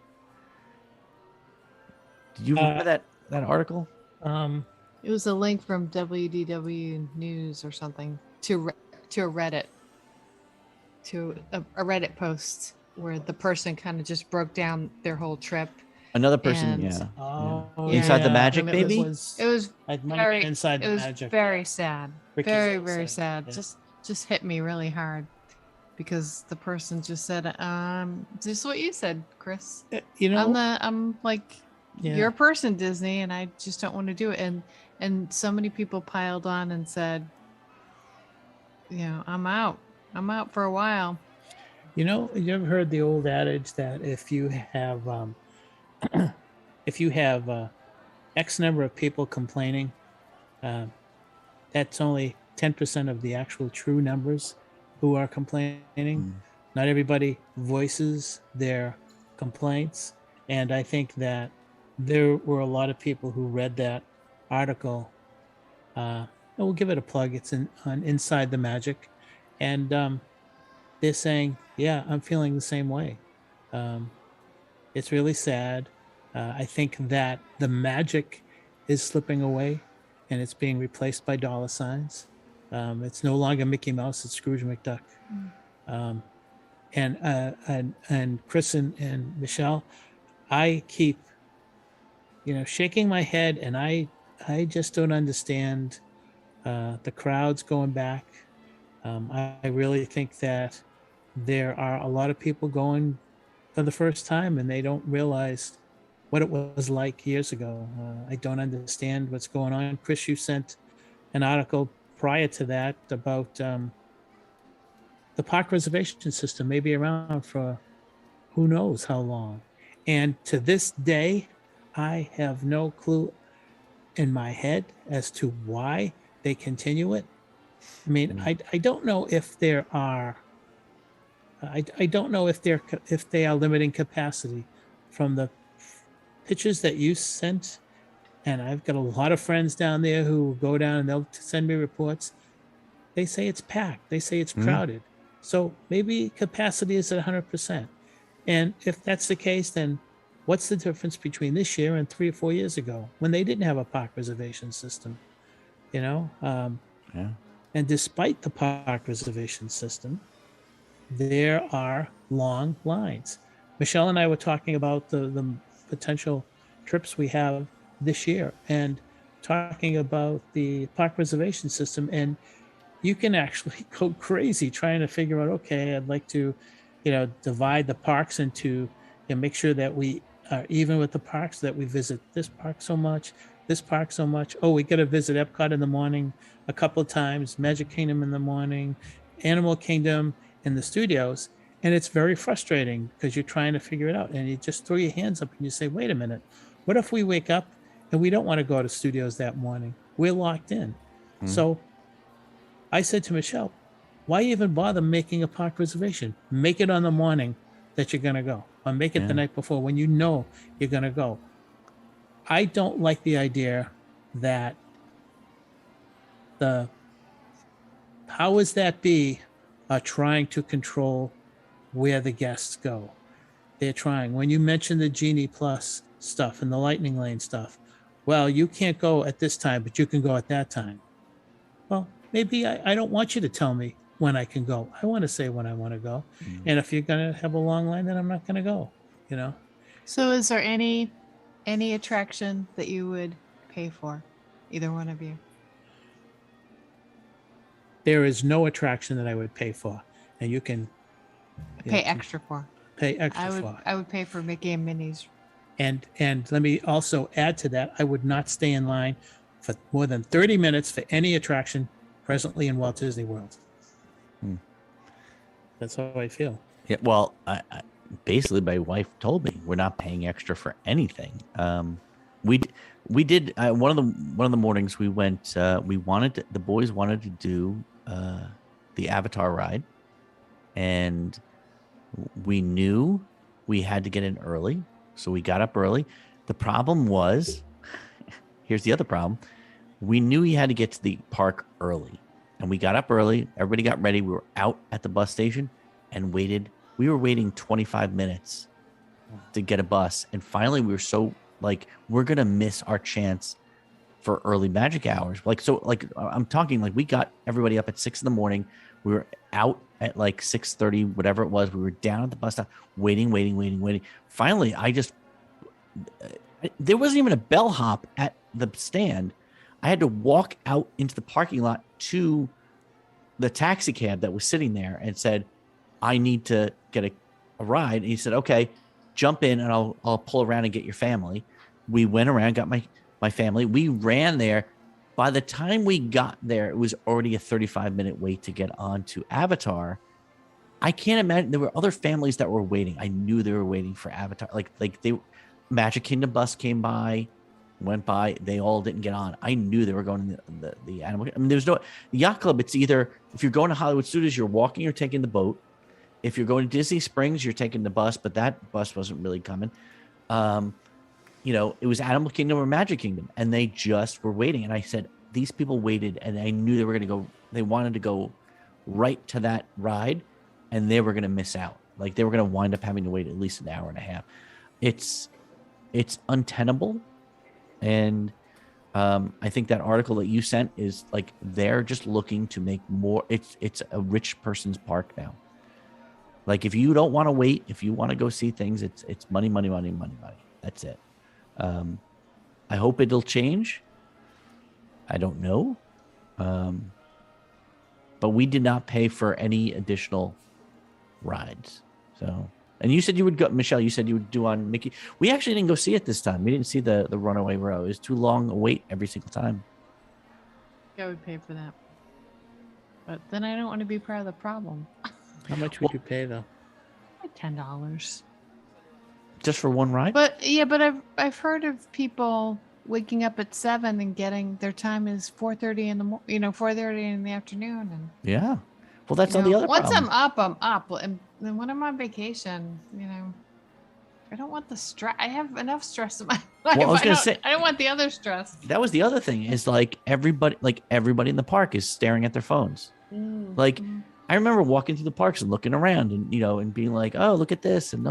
Did you remember that article? It was a link from WDW News or something to a Reddit, to a Reddit post where the person kind of just broke down their whole trip. Another person, And- Inside the Magic, It baby? It was I'd might very Inside it the was Magic. very sad. Ricky's Very sad, sad. yeah. Just hit me really hard because the person just said, just what you said, Chris. I'm like Yeah. you're a person, Disney, and I just don't want to do it. And so many people piled on and said, I'm out for a while. You ever heard the old adage that if you have X number of people complaining, that's only 10% of the actual true numbers who are complaining. Not everybody voices their complaints, and I think that there were a lot of people who read that article. We'll give it a plug. It's on Inside the Magic, and they're saying, yeah, I'm feeling the same way. It's really sad. I think that the magic is slipping away and it's being replaced by dollar signs. It's no longer Mickey Mouse, it's Scrooge McDuck. And Chris and Michelle, I keep, shaking my head, and I just don't understand the crowds going back. I really think that there are a lot of people going for the first time and they don't realize what it was like years ago. I don't understand what's going on. Chris, you sent an article prior to that about the park reservation system may be around for who knows how long. And to this day, I have no clue in my head as to why they continue it. I mean, I don't know if there are. I don't know if they are limiting capacity. From the pictures that you sent, and I've got a lot of friends down there who go down and they'll send me reports. They say it's packed. They say it's crowded. So maybe capacity is at 100%. And if that's the case, then what's the difference between this year and 3 or 4 years ago when they didn't have a park reservation system? And despite the park reservation system, there are long lines. Michelle and I were talking about the potential trips we have this year and talking about the park reservation system. And you can actually go crazy trying to figure out, okay, I'd like to, divide the parks into, make sure that we are even with the parks, that we visit this park so much, this park so much. Oh, we got to visit Epcot in the morning a couple of times, Magic Kingdom in the morning, Animal Kingdom in the studios. And it's very frustrating because you're trying to figure it out and you just throw your hands up and you say, wait a minute, what if we wake up and we don't want to go to studios that morning? We're locked in. So I said to Michelle, why even bother making a park reservation? Make it on the morning that you're going to go, or make it the night before when you know you're going to go. I don't like the idea that the powers that be are trying to control where the guests go. They're trying. When you mentioned the Genie Plus stuff and the Lightning Lane stuff, well, you can't go at this time, but you can go at that time. Well, maybe I don't want you to tell me when I can go. I want to say when I want to go. And if you're going to have a long line, then I'm not going to go, So is there any attraction that you would pay for? Either one of you? There is no attraction that I would pay for. And you can Pay extra for. Pay extra for. I would pay for Mickey and Minnie's. And let me also add to that, I would not stay in line for more than 30 minutes for any attraction presently in Walt Disney World. That's how I feel. Yeah, well, I basically my wife told me we're not paying extra for anything. We did one of the mornings we went. The boys wanted to do the Avatar ride, and we knew we had to get in early, so we got up early. The problem was, here's the other problem: we knew we had to get to the park early. And we got up early. Everybody got ready. We were out at the bus station and waited. We were waiting 25 minutes to get a bus. And finally, we were so Like, we're going to miss our chance for early magic hours. Like, so like I'm talking like we got everybody up at 6 a.m. We were out at like 6:30, whatever it was. We were down at the bus stop waiting. Finally, there wasn't even a bellhop at the stand. I had to walk out into the parking lot to the taxi cab that was sitting there and said, I need to get a ride. And he said, okay, jump in and I'll pull around and get your family. We went around, got my family. We ran there. By the time we got there, it was already a 35-minute wait to get on to Avatar. I can't imagine. There were other families that were waiting. I knew they were waiting for Avatar. Magic Kingdom bus came by, went by. They all didn't get on. I knew they were going to the animal. I mean, there's no yacht club. It's either if you're going to Hollywood Studios, you're walking or taking the boat. If you're going to Disney Springs, you're taking the bus, but that bus wasn't really coming. It was Animal Kingdom or Magic Kingdom, and they just were waiting. And I said, these people waited, and I knew they were going to go. They wanted to go right to that ride, and they were going to miss out. Like, they were going to wind up having to wait at least an hour and a half. It's untenable. And I think that article that you sent is like, they're just looking to make more. It's a rich person's park now. Like, if you don't want to wait, if you want to go see things, it's money. That's it. I hope it'll change. I don't know. But we did not pay for any additional rides. So, and you said you would go, Michelle, you said you would do on Mickey. We actually didn't go see it this time. We didn't see the Runaway Row. It was too long a wait every single time. I would pay for that. But then I don't want to be part of the problem. How much would you pay though? Like $10. Just for one ride? But I've heard of people waking up at 7 and getting their time is 4:30 in the 4:30 in the afternoon. And yeah. Well, that's not the other once problem. I'm up. And then when I'm on vacation, I don't want the stress. I have enough stress in my life. Well, I was going to say, I don't want the other stress. that was the other thing is like everybody in the park is staring at their phones. I remember walking through the parks and looking around and, and being like, oh, look at this. And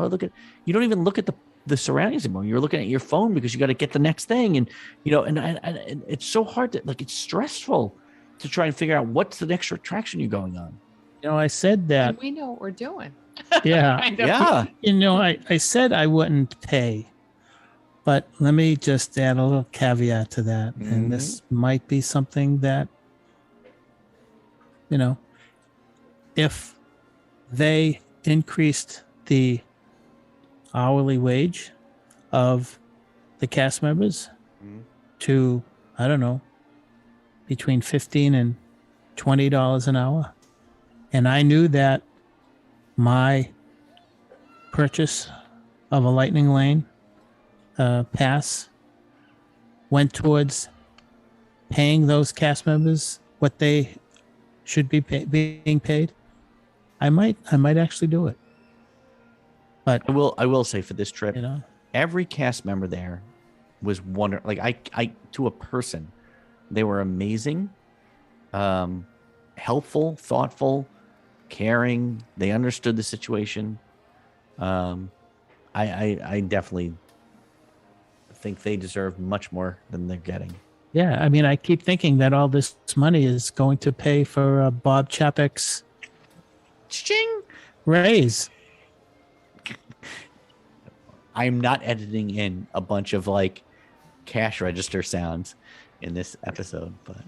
you don't even look at the surroundings anymore. You're looking at your phone because you got to get the next thing. And, and it's so hard it's stressful to try and figure out what's the next attraction you're going on. I said that. And we know what we're doing. Yeah. Yeah. I said I wouldn't pay, but let me just add a little caveat to that. Mm-hmm. And this might be something that, if they increased the hourly wage of the cast members to, I don't know, between $15 and $20 an hour, and I knew that my purchase of a Lightning Lane pass went towards paying those cast members what they should be being paid, I might actually do it. But I will say for this trip, every cast member there was wonderful. Like I to a person, they were amazing, helpful, thoughtful, caring. They understood the situation. I definitely think they deserve much more than they're getting. Yeah, I mean, I keep thinking that all this money is going to pay for Bob Chapek's Cha-ching raise. I'm not editing in a bunch of like cash register sounds in this episode, but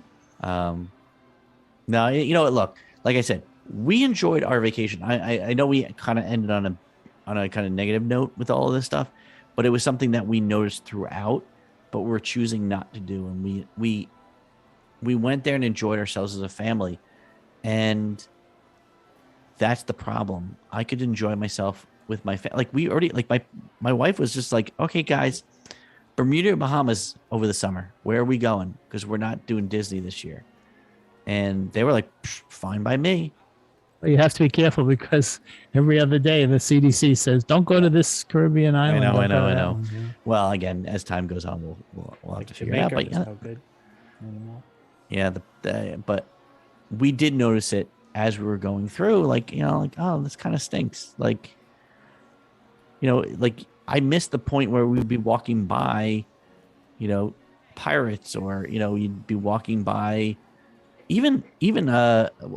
no, look, like I said, we enjoyed our vacation. I know we kind of ended on a kind of negative note with all of this stuff, but it was something that we noticed throughout, but we're choosing not to do. And we went there and enjoyed ourselves as a family. And that's the problem. I could enjoy myself with my family. Like we already, like my wife was just like, okay, guys, Bermuda, Bahamas over the summer. Where are we going? Because we're not doing Disney this year. And they were like, fine by me. Well, you have to be careful because every other day the CDC says, don't go to this Caribbean island. I know. Yeah. Well, again, as time goes on, we'll have to figure it out. But yeah, good anymore. Yeah, but we did notice it as we were going through. Like, oh, this kind of stinks. Like, I missed the point where we'd be walking by, pirates, or you'd be walking by, even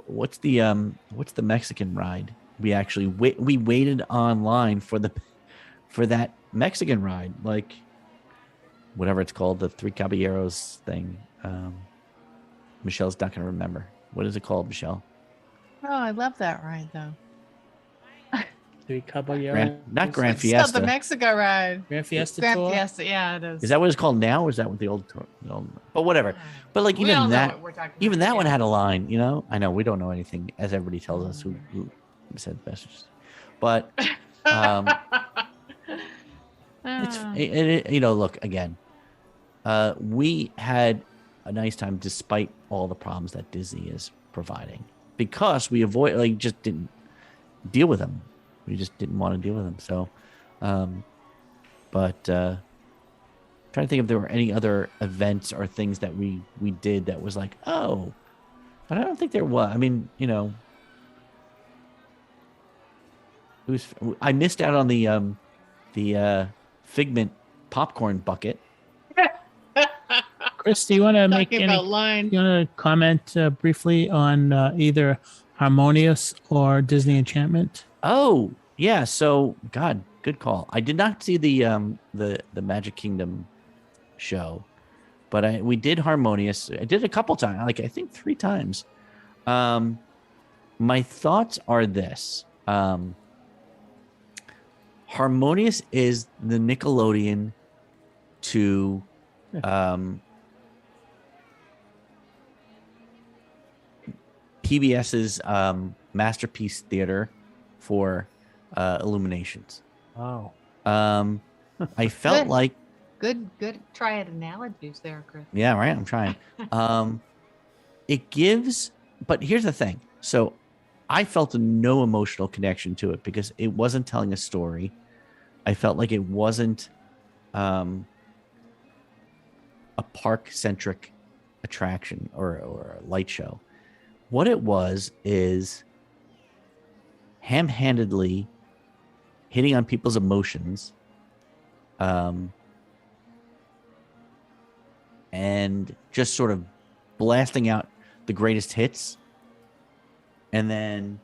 what's the Mexican ride? We actually we waited online for that Mexican ride, like whatever it's called, the Three Caballeros thing. Michelle's not gonna remember. What is it called, Michelle? Oh, I love that ride though. Three Caballero. Not Grand It's Fiesta. not the Mexico ride. Grand Fiesta Grand tour. Fiesta, yeah, it is. Is that what it's called now, or is that what the old tour? But whatever. But like We all even know that, what we're talking even about, that one yeah. had a line. I know we don't know anything, as everybody tells us who sends messages. But look again. We had a nice time despite all the problems that Disney is providing, because we just didn't deal with them. We just didn't want to deal with them. So, trying to think if there were any other events or things that we did that was like, oh, but I don't think there was. I mean, it was. I missed out on the Figment popcorn bucket. Chris, do you want to make Talking any? about line. You want to comment briefly on either Harmonious or Disney Enchantment? Oh, yeah. So, God, good call. I did not see the Magic Kingdom show, but we did Harmonious. I did a couple times, like I think 3 times. My thoughts are this: Harmonious is the Nickelodeon to PBS's Masterpiece Theater for Illuminations. Oh. I felt Good. like Good try at analogies there, Chris. yeah, right. I'm trying. It gives, but here's the thing. So I felt no emotional connection to it because it wasn't telling a story. I felt like it wasn't a park-centric attraction or a light show. What it was is ham-handedly hitting on people's emotions, and just sort of blasting out the greatest hits, and then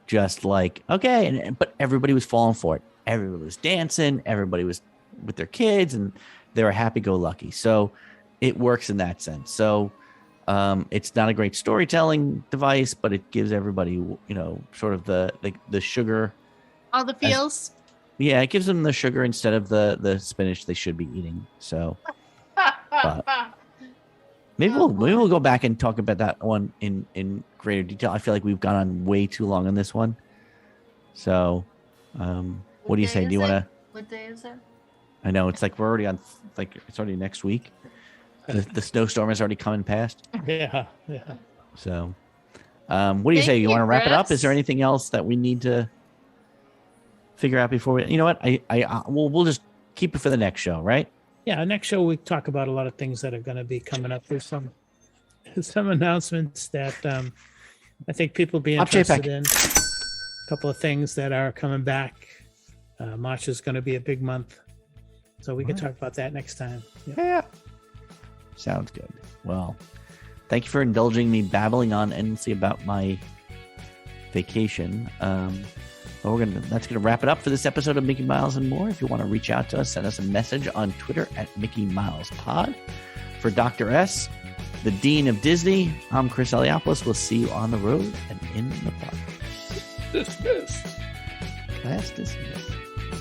just like, okay, but everybody was falling for it. Everybody was dancing. Everybody was with their kids, and they were happy-go-lucky. So it works in that sense. So it's not a great storytelling device, but it gives everybody, sort of the sugar. All the feels. Yeah, it gives them the sugar instead of the spinach they should be eating. So maybe we'll go back and talk about that one in greater detail. I feel like we've gone on way too long on this one. So what do you say? Do you want to? What day is it? I know it's like we're already on. Like it's already next week. The snowstorm is already coming past. Yeah. So, what do you say? You want to wrap it up? Is there anything else that we need to figure out before we? You know what? We'll just keep it for the next show, right? Yeah. Next show we talk about a lot of things that are going to be coming up. There's some announcements that I think people will be interested in. A couple of things that are coming back. March is going to be a big month, so we can talk about that next time. Yeah. Sounds good. Well, thank you for indulging me babbling on endlessly about my vacation. That's gonna wrap it up for this episode of Mickey Miles and More. If you want to reach out to us, send us a message on Twitter at Mickey Miles Pod. For Dr. S, the Dean of Disney, I'm Chris Eliopoulos. We'll see you on the road and in the park. Dismissed. Class dismissed.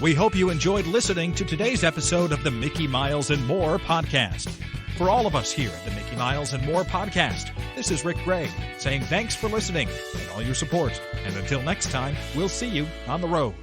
We hope you enjoyed listening to today's episode of the Mickey Miles and More podcast. For all of us here at the Mickey Miles and More podcast, this is Rick Gray saying thanks for listening and all your support. And until next time, we'll see you on the road.